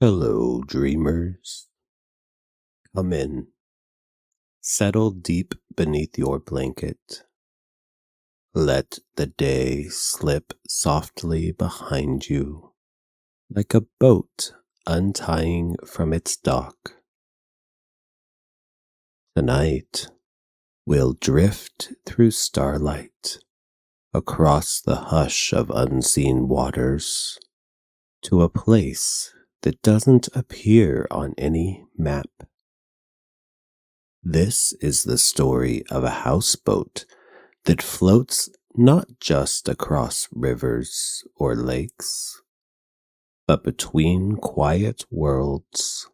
Hello, dreamers. Come in. Settle deep beneath your blanket. Let the day slip softly behind you, like a boat untying from its dock. Tonight, we'll drift through starlight, across the hush of unseen waters, to a place that doesn't appear on any map. This is the story of a houseboat that floats not just across rivers or lakes, but between quiet worlds,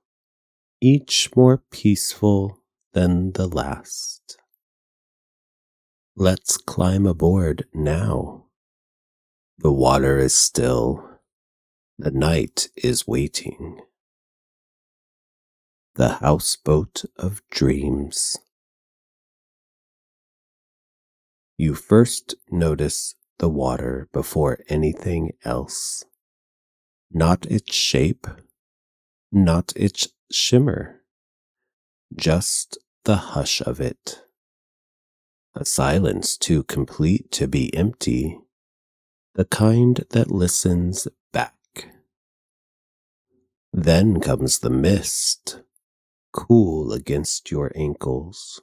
each more peaceful than the last. Let's climb aboard now. The water is still. The night is waiting. The Houseboat of Dreams. You first notice the water before anything else. Not its shape, not its shimmer, just the hush of it. A silence too complete to be empty, the kind that listens back. Then comes the mist, cool against your ankles,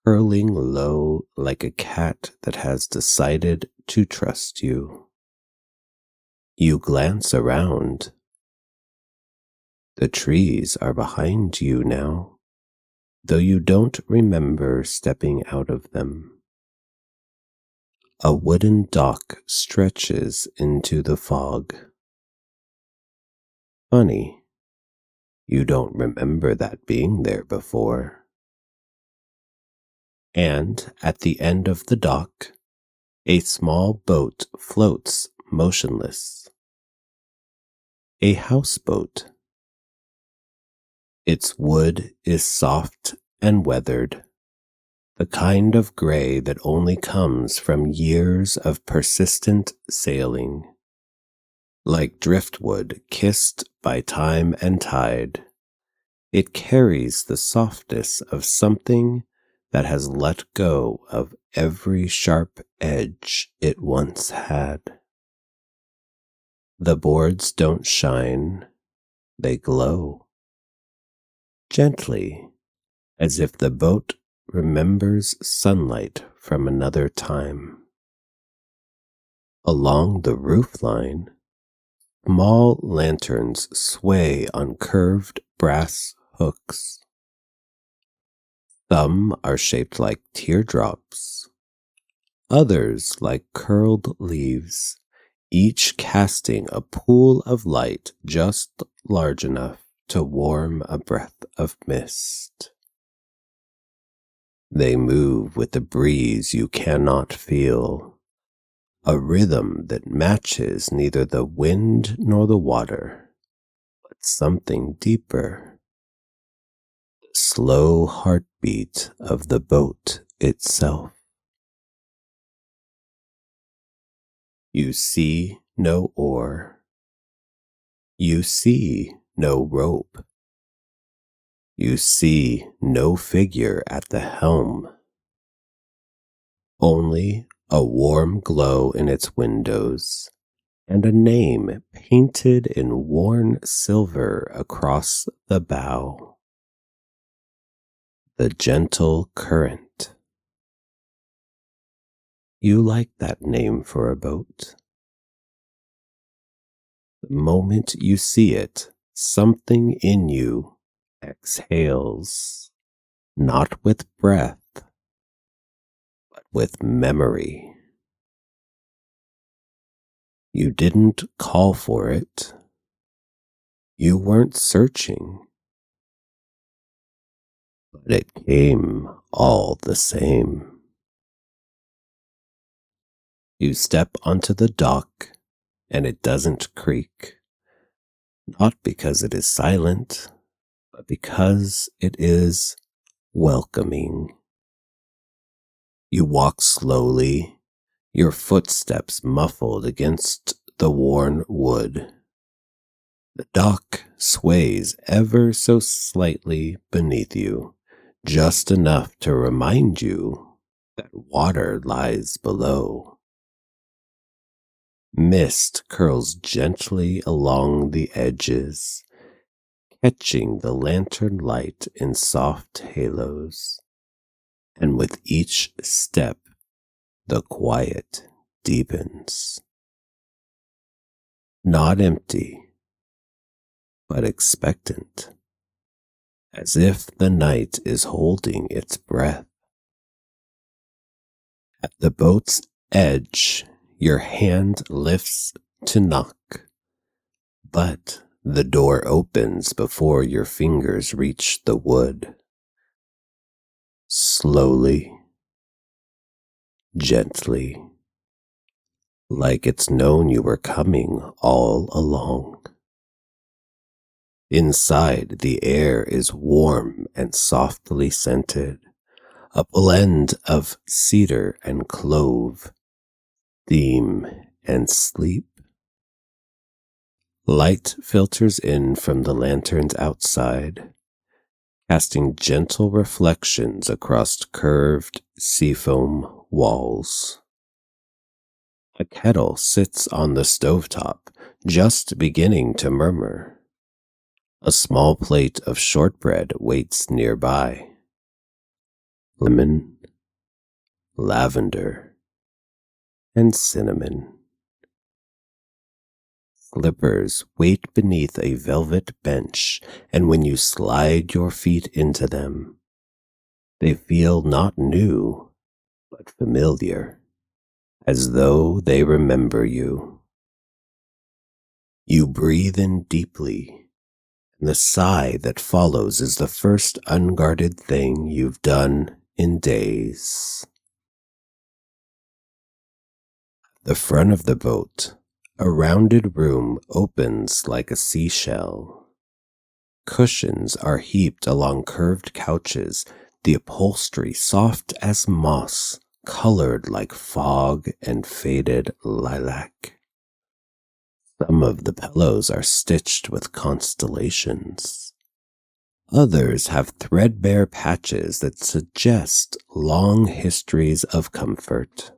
curling low like a cat that has decided to trust you. You glance around. The trees are behind you now, though you don't remember stepping out of them. A wooden dock stretches into the fog. Funny, you don't remember that being there before. And at the end of the dock, a small boat floats motionless. A houseboat. Its wood is soft and weathered, the kind of gray that only comes from years of persistent sailing. Like driftwood kissed by time and tide, it carries the softness of something that has let go of every sharp edge it once had. The boards don't shine, they glow. Gently, as if the boat remembers sunlight from another time. Along the roofline, small lanterns sway on curved brass hooks. Some are shaped like teardrops, others like curled leaves, each casting a pool of light just large enough to warm a breath of mist. They move with a breeze you cannot feel, a rhythm that matches neither the wind nor the water, but something deeper. The slow heartbeat of the boat itself. You see no oar. You see no rope. You see no figure at the helm. Only a warm glow in its windows, and a name painted in worn silver across the bow. The Gentle Current. You like that name for a boat. The moment you see it, something in you exhales, not with breath, but with memory. You didn't call for it. You weren't searching. But it came all the same. You step onto the dock, and it doesn't creak. Not because it is silent, but because it is welcoming. You walk slowly, your footsteps muffled against the worn wood. The dock sways ever so slightly beneath you, just enough to remind you that water lies below. Mist curls gently along the edges, catching the lantern light in soft halos, and with each step, the quiet deepens. Not empty, but expectant, as if the night is holding its breath. At the boat's edge, your hand lifts to knock, but the door opens before your fingers reach the wood. Slowly, gently, like it's known you were coming all along. Inside, the air is warm and softly scented, a blend of cedar and clove, steam and sleep. Light filters in from the lanterns outside, casting gentle reflections across curved seafoam walls. A kettle sits on the stovetop, just beginning to murmur. A small plate of shortbread waits nearby. Lemon, lavender, and cinnamon. Slippers wait beneath a velvet bench, and when you slide your feet into them, they feel not new, but familiar, as though they remember you. You breathe in deeply, and the sigh that follows is the first unguarded thing you've done in days. The front of the boat, a rounded room, opens like a seashell. Cushions are heaped along curved couches, the upholstery soft as moss, colored like fog and faded lilac. Some of the pillows are stitched with constellations. Others have threadbare patches that suggest long histories of comfort.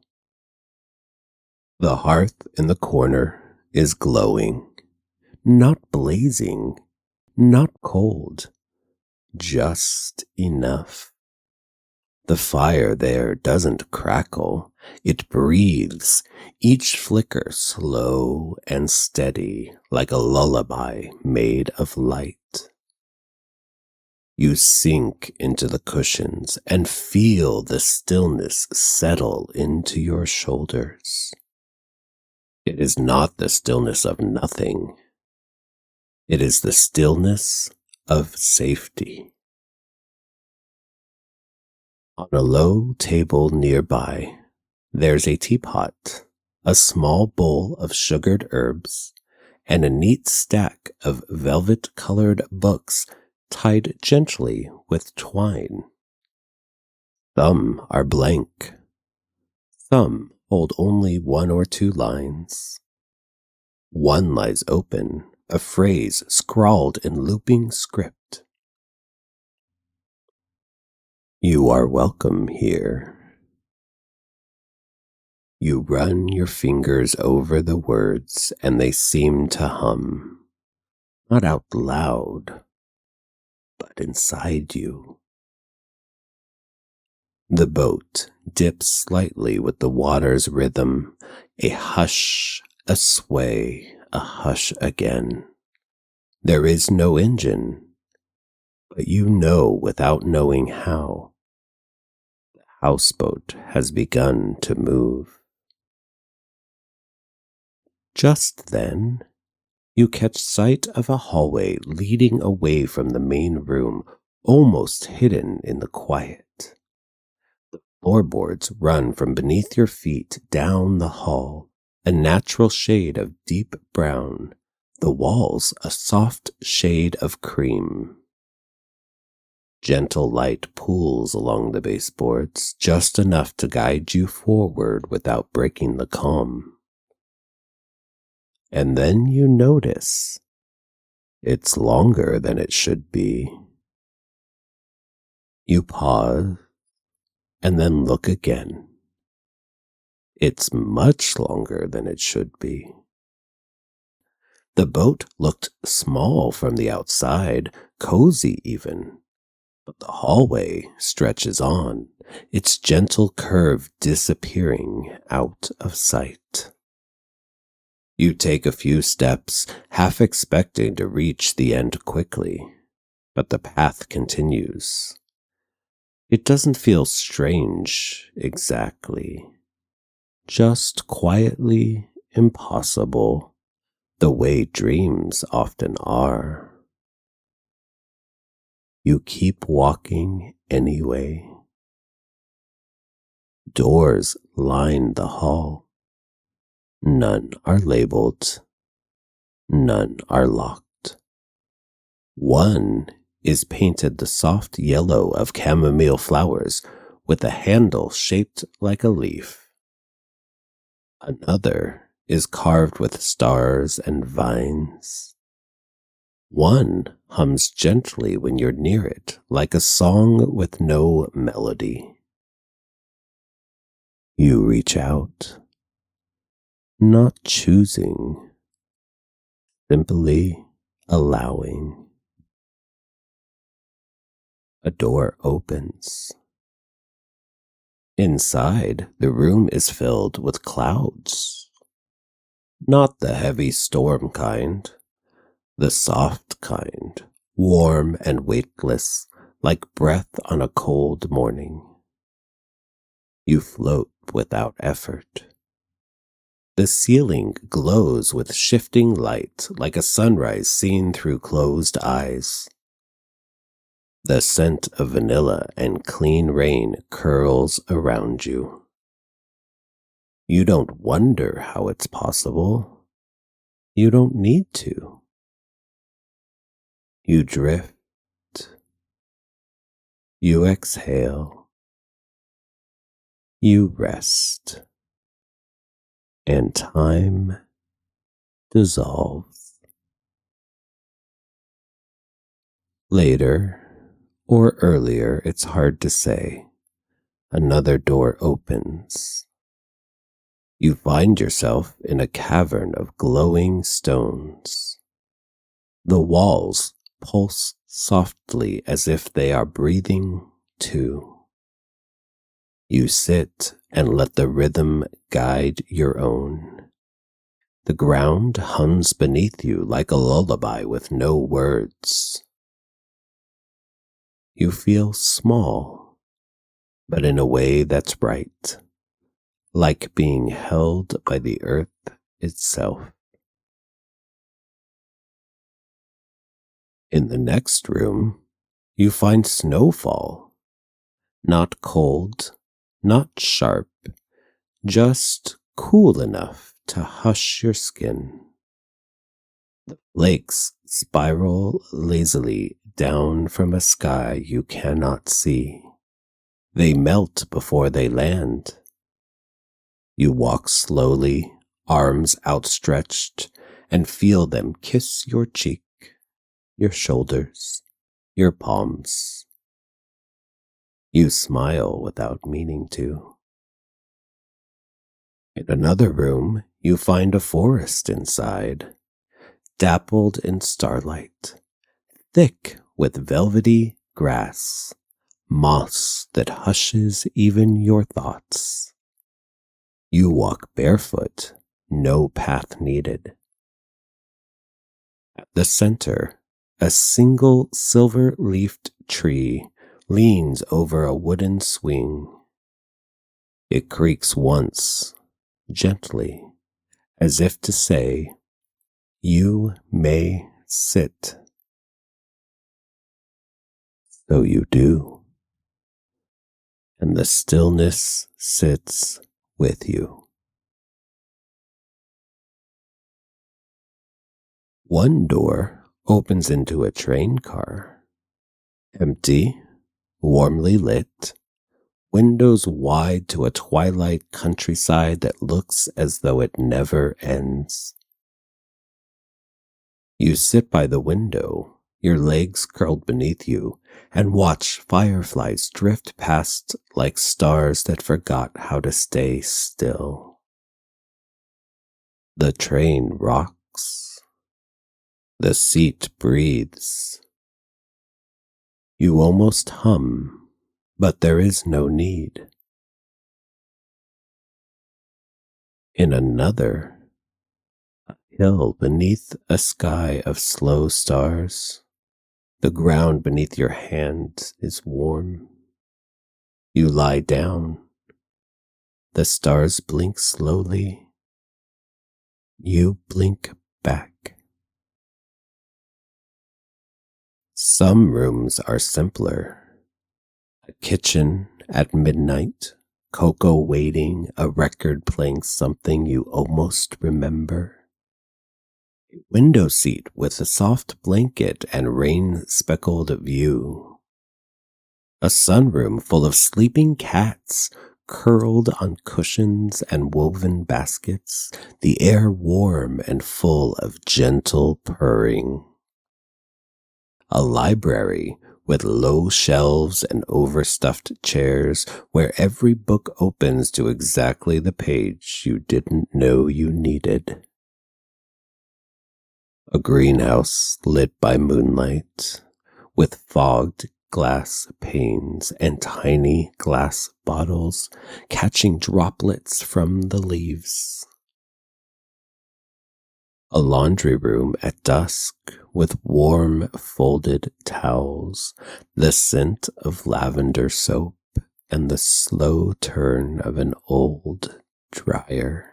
The hearth in the corner is glowing, not blazing, not cold, just enough. The fire there doesn't crackle, it breathes, each flicker slow and steady like a lullaby made of light. You sink into the cushions and feel the stillness settle into your shoulders. It is not the stillness of nothing. It is the stillness of safety. On a low table nearby, there's a teapot, a small bowl of sugared herbs, and a neat stack of velvet-colored books tied gently with twine. Some are blank. Some hold only 1 or 2 lines. One lies open, a phrase scrawled in looping script. You are welcome here. You run your fingers over the words and they seem to hum, not out loud, but inside you. The boat dips slightly with the water's rhythm, a hush, a sway, a hush again. There is no engine, but you know without knowing how. The houseboat has begun to move. Just then, you catch sight of a hallway leading away from the main room, almost hidden in the quiet. Floorboards run from beneath your feet down the hall, a natural shade of deep brown, the walls a soft shade of cream. Gentle light pools along the baseboards, just enough to guide you forward without breaking the calm. And then you notice It's longer than it should be. You pause and then look again. It's much longer than it should be. The boat looked small from the outside, cozy even, but the hallway stretches on, its gentle curve disappearing out of sight. You take a few steps, half expecting to reach the end quickly, but the path continues. It doesn't feel strange exactly, just quietly impossible, the way dreams often are. You keep walking anyway. Doors line the hall. None are labeled. None are locked. One is painted the soft yellow of chamomile flowers with a handle shaped like a leaf. Another is carved with stars and vines. One hums gently when you're near it, like a song with no melody. You reach out, not choosing, simply allowing. A door opens. Inside, the room is filled with clouds. Not the heavy storm kind, the soft kind, warm and weightless, like breath on a cold morning. You float without effort. The ceiling glows with shifting light like a sunrise seen through closed eyes. The scent of vanilla and clean rain curls around you. You don't wonder how it's possible. You don't need to. You drift. You exhale. You rest. And time dissolves. Later, or earlier, it's hard to say, another door opens. You find yourself in a cavern of glowing stones. The walls pulse softly as if they are breathing too. You sit and let the rhythm guide your own. The ground hums beneath you like a lullaby with no words. You feel small, but in a way that's right, like being held by the earth itself. In the next room, you find snowfall. Not cold, not sharp, just cool enough to hush your skin. The flakes spiral lazily down from a sky you cannot see. They melt before they land. You walk slowly, arms outstretched, and feel them kiss your cheek, your shoulders, your palms. You smile without meaning to. In another room, you find a forest inside, dappled in starlight, thick with velvety grass, moss that hushes even your thoughts. You walk barefoot, no path needed. At the center, a single silver-leafed tree leans over a wooden swing. It creaks once, gently, as if to say, "You may sit." So you do, and the stillness sits with you. One door opens into a train car, empty, warmly lit, windows wide to a twilight countryside that looks as though it never ends. You sit by the window, your legs curled beneath you, and watch fireflies drift past like stars that forgot how to stay still. The train rocks. The seat breathes. You almost hum, but there is no need. In another, a hill beneath a sky of slow stars, the ground beneath your hand is warm. You lie down. The stars blink slowly. You blink back. Some rooms are simpler. A kitchen at midnight, cocoa waiting, a record playing something you almost remember. A window seat with a soft blanket and rain-speckled view. A sunroom full of sleeping cats, curled on cushions and woven baskets, the air warm and full of gentle purring. A library with low shelves and overstuffed chairs where every book opens to exactly the page you didn't know you needed. A greenhouse lit by moonlight with fogged glass panes and tiny glass bottles catching droplets from the leaves. A laundry room at dusk with warm folded towels, the scent of lavender soap, and the slow turn of an old dryer.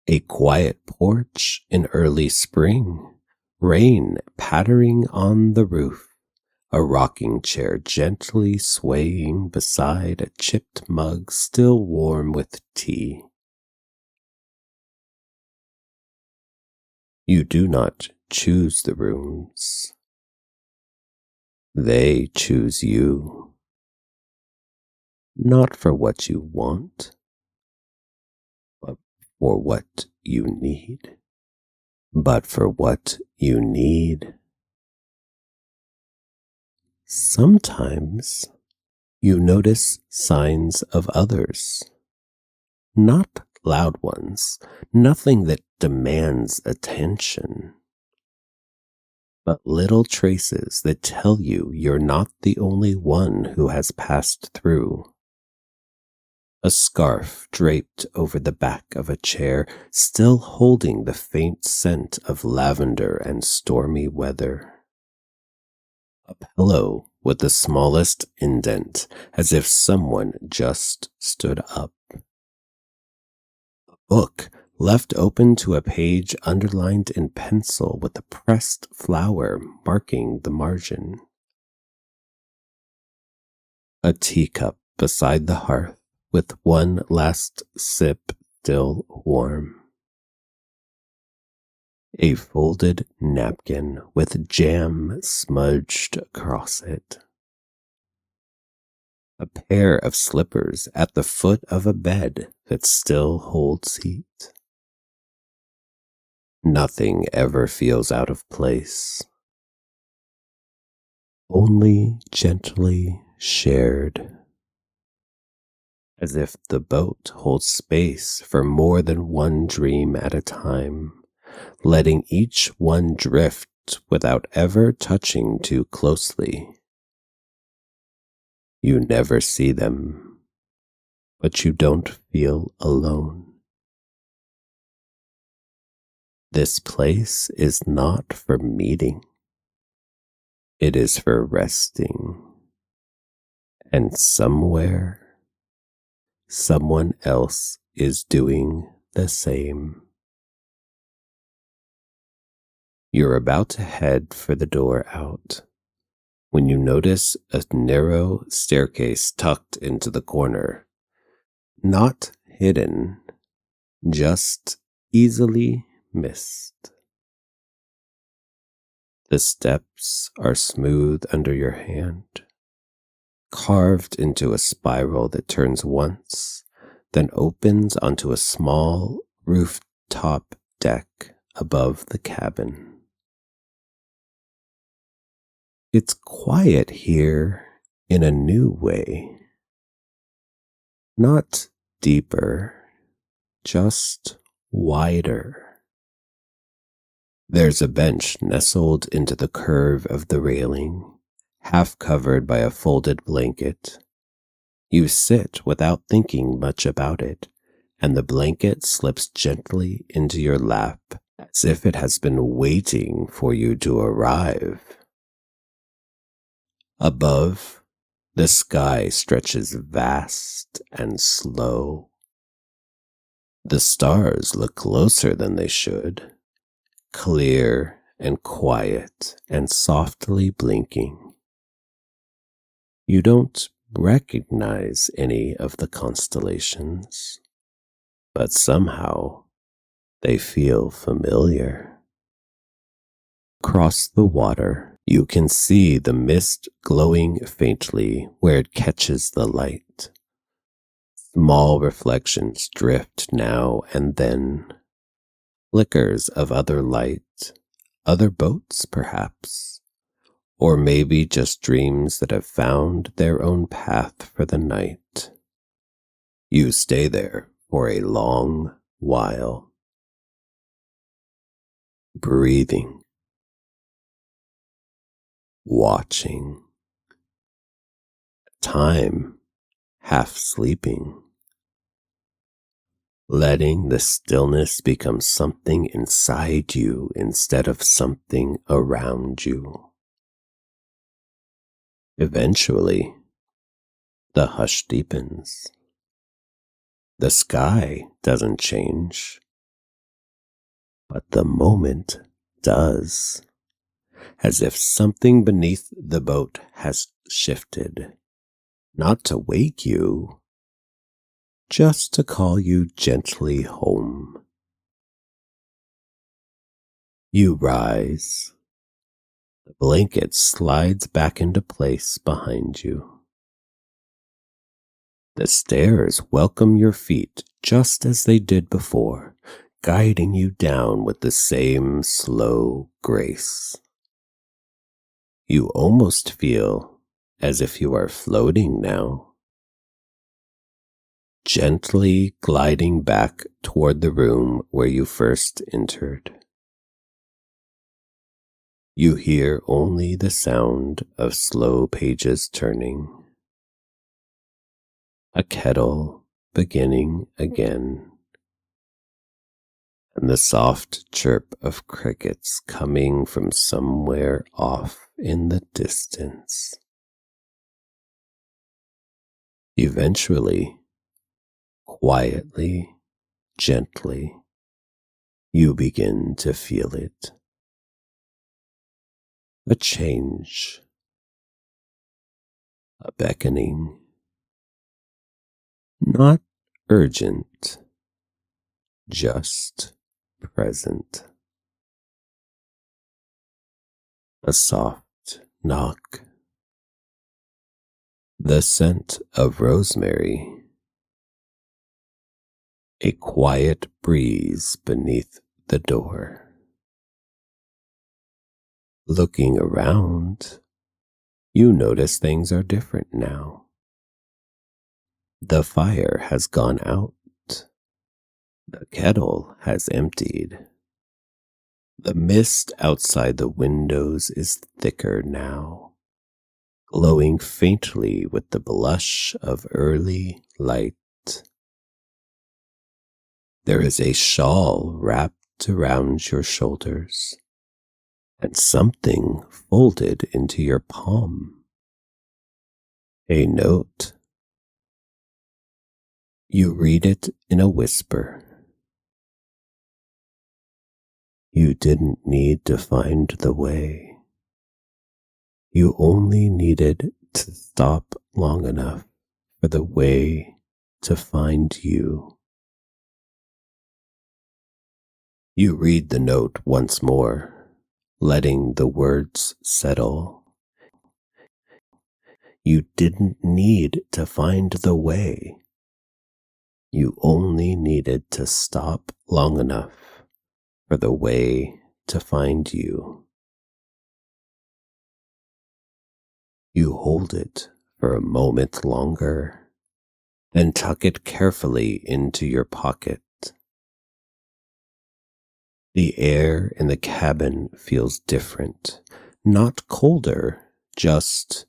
A quiet porch in early spring, rain pattering on the roof, a rocking chair gently swaying beside a chipped mug still warm with tea. You do not choose the rooms. They choose you. Not for what you want, but for what you need. But for what you need. Sometimes you notice signs of others. Not loud ones, nothing that demands attention, but little traces that tell you you're not the only one who has passed through. A scarf draped over the back of a chair, still holding the faint scent of lavender and stormy weather. A pillow with the smallest indent, as if someone just stood up. A book left open to a page underlined in pencil with a pressed flower marking the margin. A teacup beside the hearth with one last sip still warm. A folded napkin with jam smudged across it. A pair of slippers at the foot of a bed that still holds heat. Nothing ever feels out of place. Only gently shared. As if the boat holds space for more than one dream at a time, letting each one drift without ever touching too closely. You never see them, but you don't feel alone. This place is not for meeting. It is for resting. And somewhere, someone else is doing the same. You're about to head for the door out when you notice a narrow staircase tucked into the corner. Not hidden, just easily missed. The steps are smooth under your hand, carved into a spiral that turns once, then opens onto a small rooftop deck above the cabin. It's quiet here in a new way. Not deeper, just wider. There's a bench nestled into the curve of the railing, half covered by a folded blanket. You sit without thinking much about it, and the blanket slips gently into your lap as if it has been waiting for you to arrive. Above, the sky stretches vast and slow. The stars look closer than they should, clear and quiet and softly blinking. You don't recognize any of the constellations, but somehow they feel familiar. Across the water, you can see the mist glowing faintly where it catches the light. Small reflections drift now and then, flickers of other light, other boats perhaps, or maybe just dreams that have found their own path for the night. You stay there for a long while, breathing, watching, time half sleeping, letting the stillness become something inside you instead of something around you. Eventually, the hush deepens. The sky doesn't change, but the moment does, as if something beneath the boat has shifted, not to wake you, just to call you gently home. You rise. The blanket slides back into place behind you. The stairs welcome your feet just as they did before, guiding you down with the same slow grace. You almost feel as if you are floating now, gently gliding back toward the room where you first entered. You hear only the sound of slow pages turning, a kettle beginning again, and the soft chirp of crickets coming from somewhere off in the distance. Eventually, quietly, gently, you begin to feel it. A change, a beckoning, not urgent, just present. A soft knock. The scent of rosemary. A quiet breeze beneath the door. Looking around, you notice things are different now. The fire has gone out. The kettle has emptied. The mist outside the windows is thicker now, glowing faintly with the blush of early light. There is a shawl wrapped around your shoulders, and something folded into your palm. A note. You read it in a whisper. You didn't need to find the way. You only needed to stop long enough for the way to find you. You read the note once more, letting the words settle. You didn't need to find the way. You only needed to stop long enough for the way to find you. You hold it for a moment longer, then tuck it carefully into your pocket. The air in the cabin feels different, not colder, just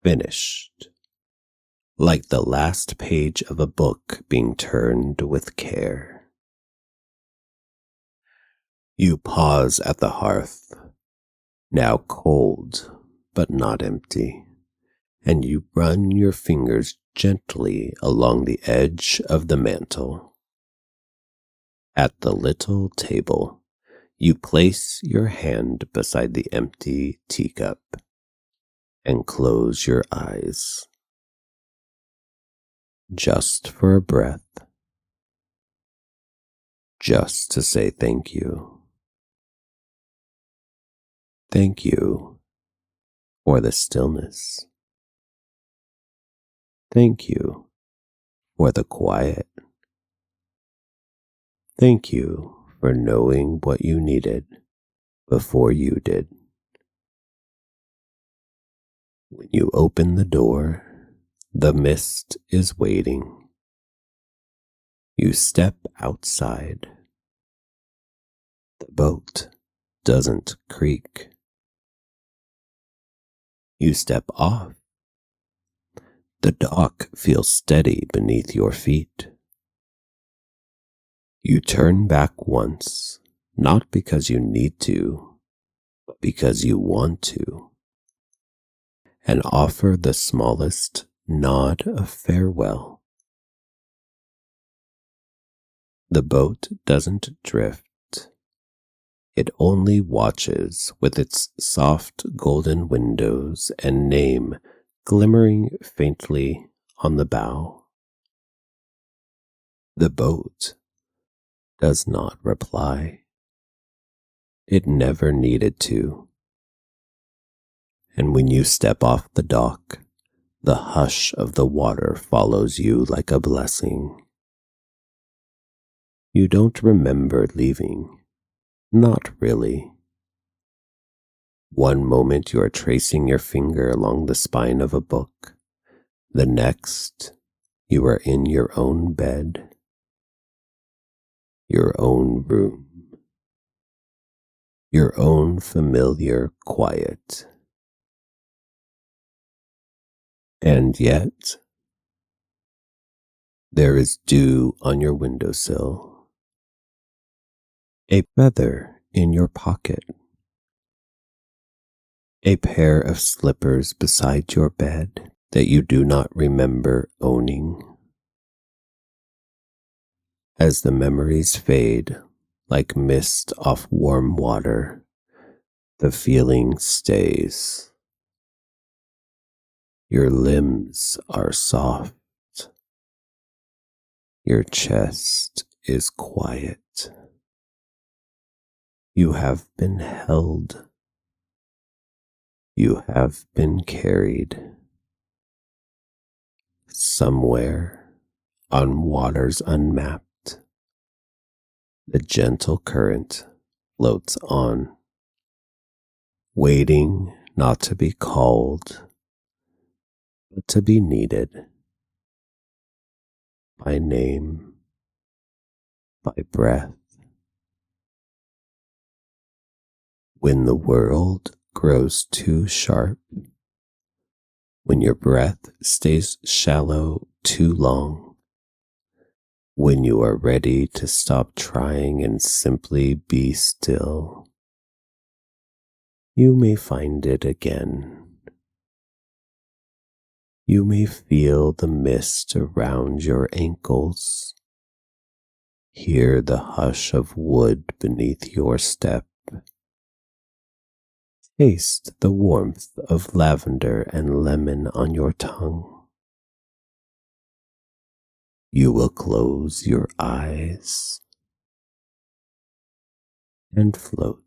finished, like the last page of a book being turned with care. You pause at the hearth, now cold but not empty, and you run your fingers gently along the edge of the mantel. At the little table, you place your hand beside the empty teacup and close your eyes. Just for a breath, just to say thank you. Thank you for the stillness. Thank you for the quiet. Thank you for knowing what you needed before you did. When you open the door, the mist is waiting. You step outside. The boat doesn't creak. You step off. The dock feels steady beneath your feet. You turn back once, not because you need to, but because you want to, and offer the smallest nod of farewell. The boat doesn't drift. It only watches with its soft golden windows and name glimmering faintly on the bow. The boat does not reply. It never needed to. And when you step off the dock, the hush of the water follows you like a blessing. You don't remember leaving. Not really. One moment you are tracing your finger along the spine of a book. The next, you are in your own bed, your own room, your own familiar quiet. And yet, there is dew on your windowsill, a feather in your pocket, a pair of slippers beside your bed that you do not remember owning. As the memories fade like mist off warm water, the feeling stays. Your limbs are soft. Your chest is quiet. You have been held. You have been carried. Somewhere on waters unmapped, the gentle current floats on, waiting not to be called, but to be needed. By name, by breath. When the world grows too sharp, when your breath stays shallow too long, when you are ready to stop trying and simply be still, you may find it again. You may feel the mist around your ankles, hear the hush of wood beneath your step, taste the warmth of lavender and lemon on your tongue. You will close your eyes and float.